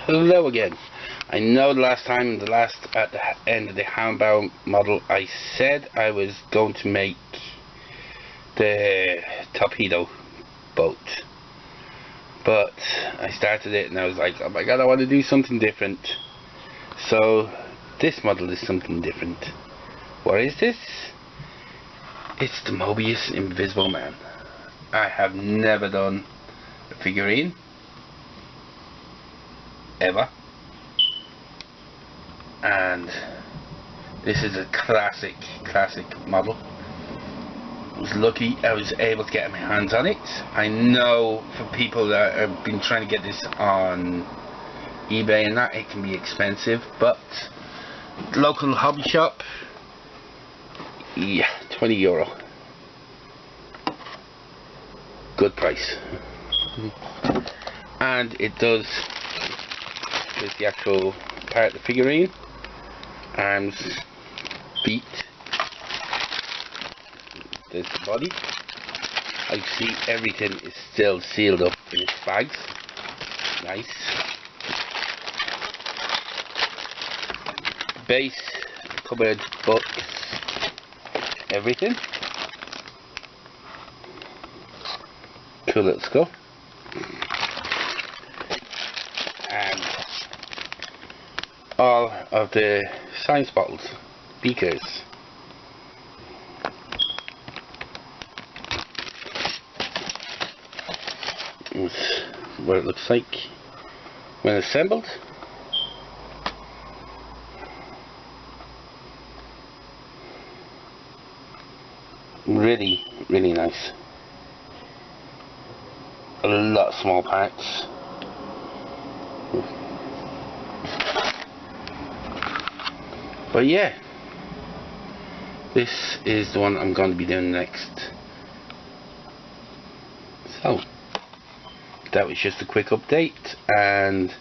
hello again. I know the last time, at the end of the handbound model, I said I was going to make the torpedo boat, but I started it and I was like, oh my god, I want to do something different. So this model is something different. What is this? It's the Moebius Invisible Man. I have never done a figurine ever, and this is a classic model. I was lucky I was able to get my hands on it. I know for people that have been trying to get this on eBay and that, it can be expensive, but local hobby shop, yeah, €20, good price. And it does with the actual part of the figurine, arms, feet, there's the body. I see everything is still sealed up in its bags. Nice. Base, cupboard, books, everything. Cool little skull. And all of the science bottles, beakers. That's what it looks like when assembled. Really nice. A lot of small parts. But yeah, this is the one I'm going to be doing next. So that was just a quick update, and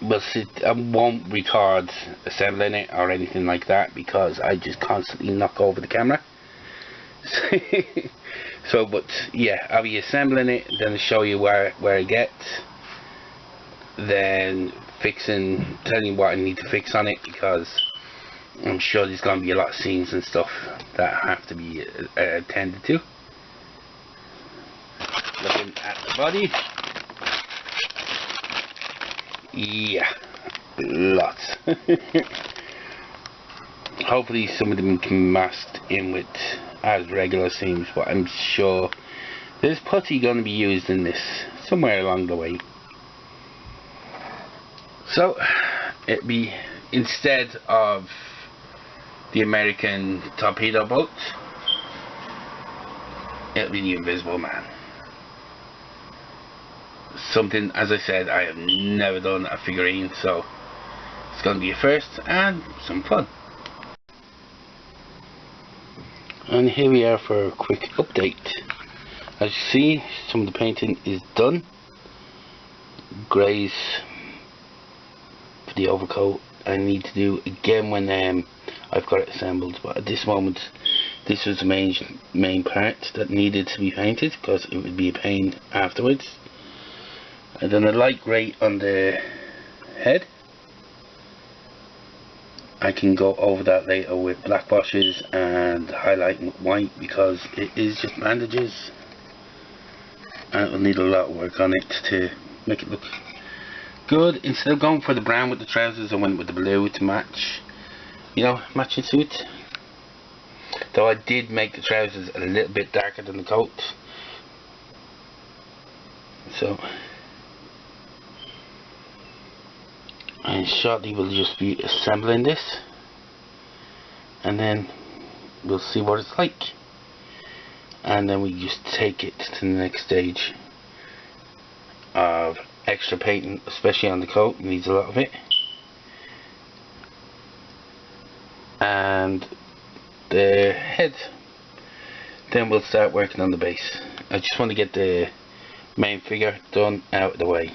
I won't record assembling it or anything like that because I just constantly knock over the camera. So, but yeah, I'll be assembling it, then I'll show you where I get, then telling you what I need to fix on it, because I'm sure there's going to be a lot of scenes and stuff that have to be attended to. Looking at the body, yeah, lots. Hopefully some of them can masked in with as regular seams, but I'm sure there's putty going to be used in this somewhere along the way. So it'd be, instead of the American torpedo boat, it'll be the Invisible Man. Something, as I said, I have never done a figurine, so it's going to be a first and some fun. And here we are for a quick update. As you see, some of the painting is done. Greys for the overcoat I need to do again when I've got it assembled, but at this moment this was the main part that needed to be painted because it would be a pain afterwards. And then a light grey on the head. I can go over that later with black washes and highlighting with white because it is just bandages and it will need a lot of work on it to make it look good. Instead of going for the brown with the trousers, I went with the blue to match, you know, matching suit. Though I did make the trousers a little bit darker than the coat. So, and shortly we'll just be assembling this, and then we'll see what it's like, and then we just take it to the next stage of extra painting, especially on the coat. It needs a lot of it, and the head. Then we'll start working on the base. I just want to get the main figure done out of the way,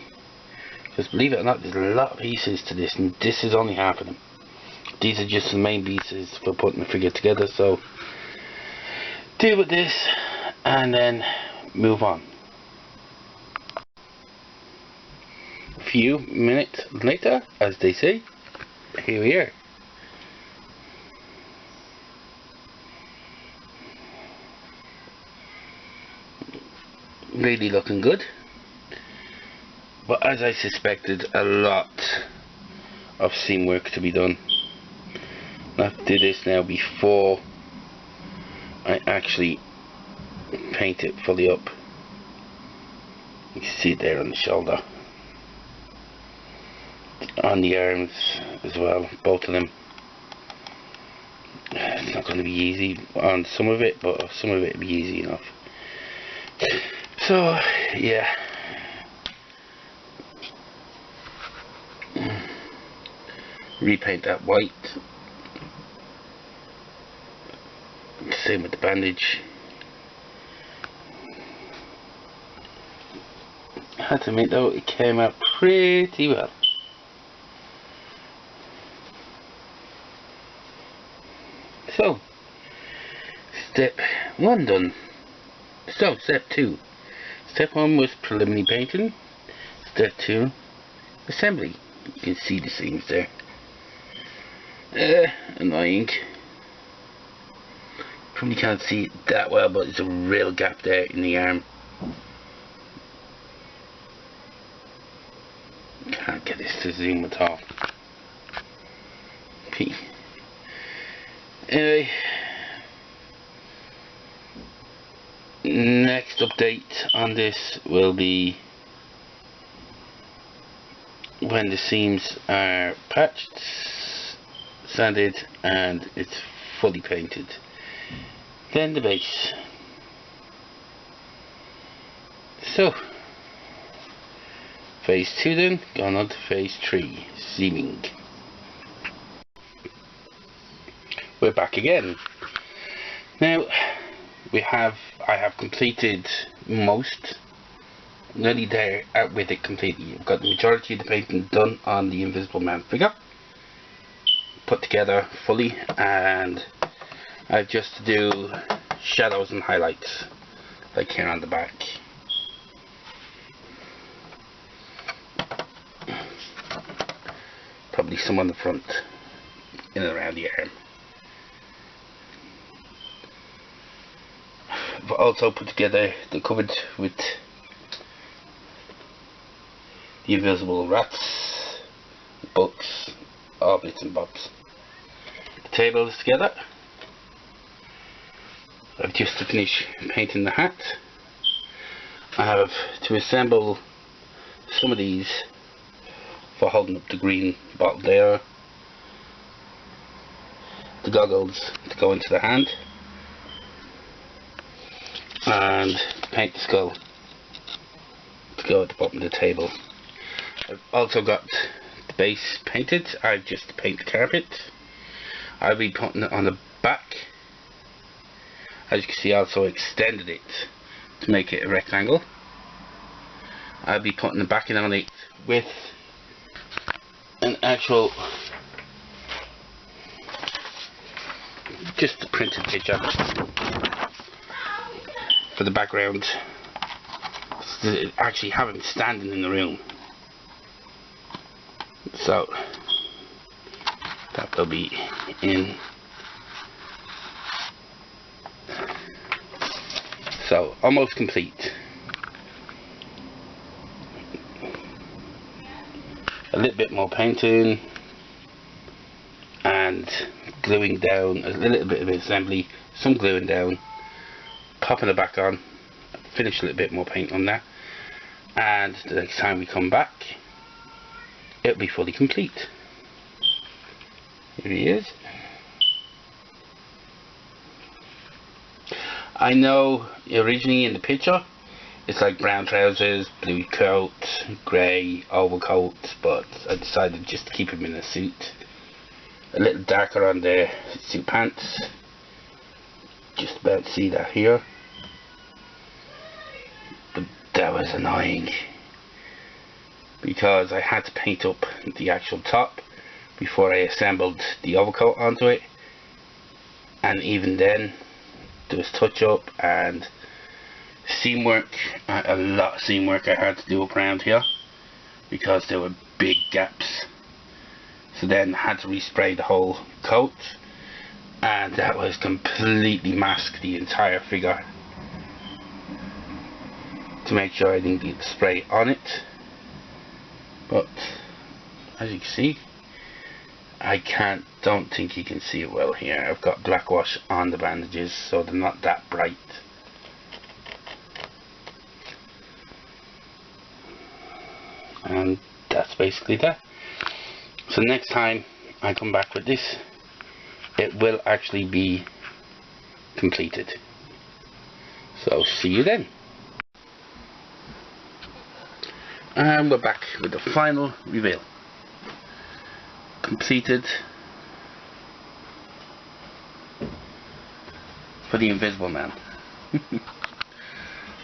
because believe it or not, there's a lot of pieces to this, and this is only half of them. These are just the main pieces for putting the figure together, so deal with this and then move on. few minutes later, as they say, here we are. Really looking good, but as I suspected, a lot of seam work to be done. I have to do this now before I actually paint it fully up. You can see it there on the shoulder, on the arms as well, both of them. It's not going to be easy on some of it, but some of it will be easy enough. So yeah, repaint that white. Same with the bandage. I have to admit though, it came out pretty well. So, step 1 done. So, step 2. Step 1 was preliminary painting. Step 2, assembly. You can see the seams there. Annoying. Probably can't see it that well, but there's a real gap there in the arm. Can't get this to zoom at all. Anyway, next update on this will be when the seams are patched, sanded, and it's fully painted. Then the base. So, phase 2 then, gone on to phase 3, seaming. We're back again. Now, I have completed most, nearly there out with it completely. I've got the majority of the painting done on the Invisible Man figure, put together fully, and I've just to do shadows and highlights, like here on the back. Probably some on the front, in and around the arm. I've also put together the cupboard with the invisible rats, books, all bits and bobs. The table is together. I've just to finish painting the hat. I have to assemble some of these for holding up the green bottle there, the goggles to go into the hand, and paint the skull to go at the bottom of the table. I've also got the base painted. I've just to paint the carpet. I'll be putting it on the back. As you can see, I also extended it to make it a rectangle. I'll be putting the backing on it with an actual, just a printed picture for the background, to actually have him standing in the room. So that will be in. So almost complete. A little bit more painting and gluing down, a little bit of assembly, some gluing down, popping it back on, finish a little bit more paint on that, and the next time we come back it'll be fully complete. Here he is. I know originally in the picture it's like brown trousers, blue coat, grey overcoat, but I decided just to keep him in a suit. A little darker on the suit pants. Just about see that here. But that was annoying, because I had to paint up the actual top before I assembled the overcoat onto it, and even then there was touch up and seam work, a lot of seam work I had to do up around here because there were big gaps. So then I had to respray the whole coat, and that was completely masked the entire figure to make sure I didn't get spray on it. But as you can see, don't think you can see it well here. I've got black wash on the bandages, so they're not that bright. And that's basically that. So next time I come back with this, it will actually be completed. So see you then. And we're back with the final reveal. Completed for the Invisible Man.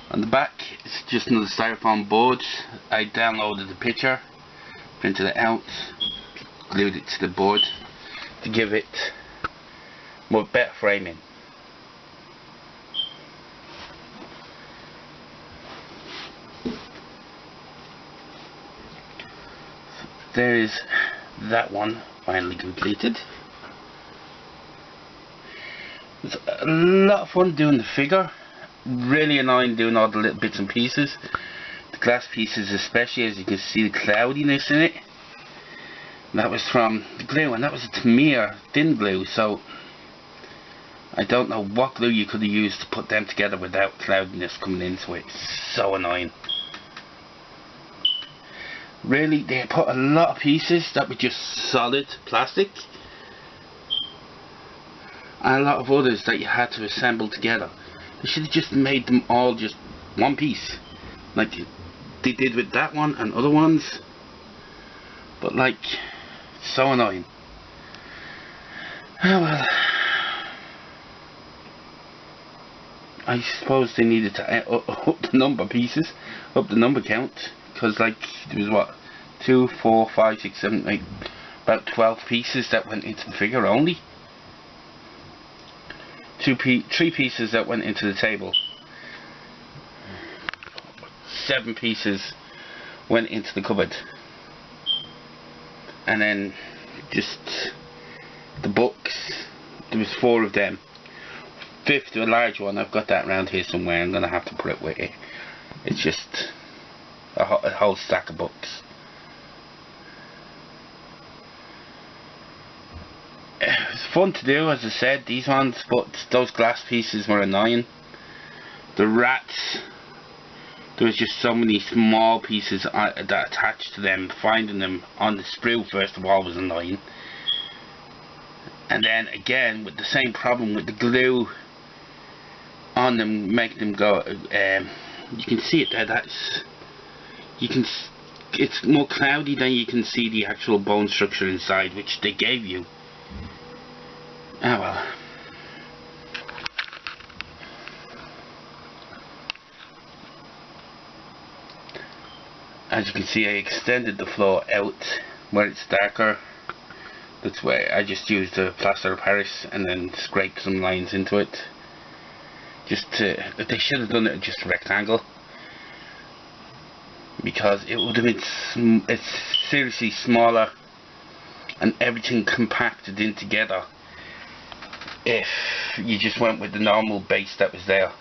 On the back, it's just another styrofoam board. I downloaded the picture, printed it out, glued it to the board to give it more better framing. There is that one finally completed. It's a lot of fun doing the figure. Really annoying doing all the little bits and pieces. The glass pieces especially, as you can see the cloudiness in it. That was from the glue, and that was a Tamiya thin glue, so I don't know what glue you could have used to put them together without cloudiness coming into it. It's so annoying. Really, they put a lot of pieces that were just solid plastic, and a lot of others that you had to assemble together. They should have just made them all just one piece, like they did with that one and other ones. But like, so annoying. Oh well. I suppose they needed to up the number of pieces, up the number count, because like there was what, 2, 4, 5, 6, 7, 8, about 12 pieces that went into the figure only. 3 pieces that went into the table. 7 pieces went into the cupboard. And then just the books, there was 4 of them. 5th, a large one, I've got that around here somewhere. I'm gonna have to put it with it. It's just a whole stack of books. It was fun to do, as I said, these ones, but those glass pieces were annoying. The rats, there was just so many small pieces that attached to them. Finding them on the sprue first of all was annoying, and then again with the same problem with the glue on them, making them go. You can see it there. It's more cloudy than you can see the actual bone structure inside, which they gave you. Ah well. As you can see, I extended the floor out where it's darker. That's where I just used a plaster of Paris and then scraped some lines into it. They should have done it just a rectangle, because it would have been it's seriously smaller and everything compacted in together if you just went with the normal base that was there.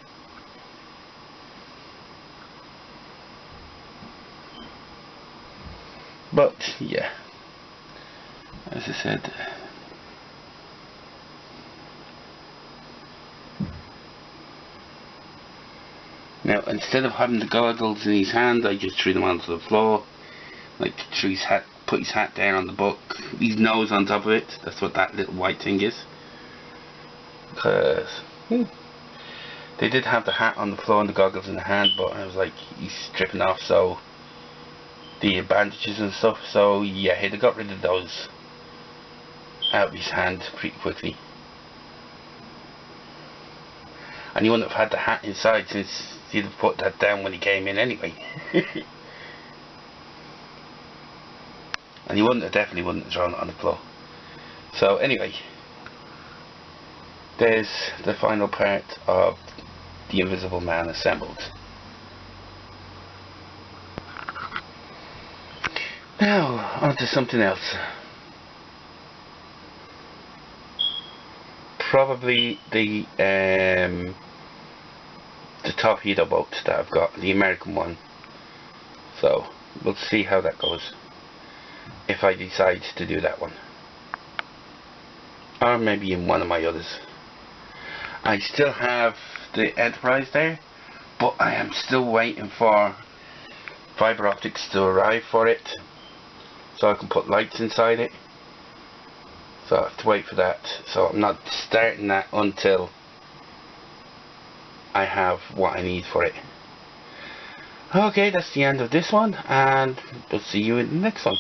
But yeah, as I said, now instead of having the goggles in his hand, I just threw them onto the floor, like threw his hat, put his hat down on the book, his nose on top of it. That's what that little white thing is. Because they did have the hat on the floor and the goggles in the hand, but I was like, he's stripping off so the bandages and stuff, so yeah, he'd have got rid of those out of his hand pretty quickly. And he wouldn't have had the hat inside, since he'd have put that down when he came in anyway. And he definitely wouldn't have thrown it on the floor. So anyway, there's the final part of the Invisible Man assembled. Now, on to something else. Probably the torpedo boat that I've got, the American one. So, we'll see how that goes. If I decide to do that one. Or maybe in one of my others. I still have the Enterprise there, but I am still waiting for fiber optics to arrive for it, so I can put lights inside it. So I have to wait for that. So I'm not starting that until I have what I need for it. Okay, that's the end of this one, and we'll see you in the next one.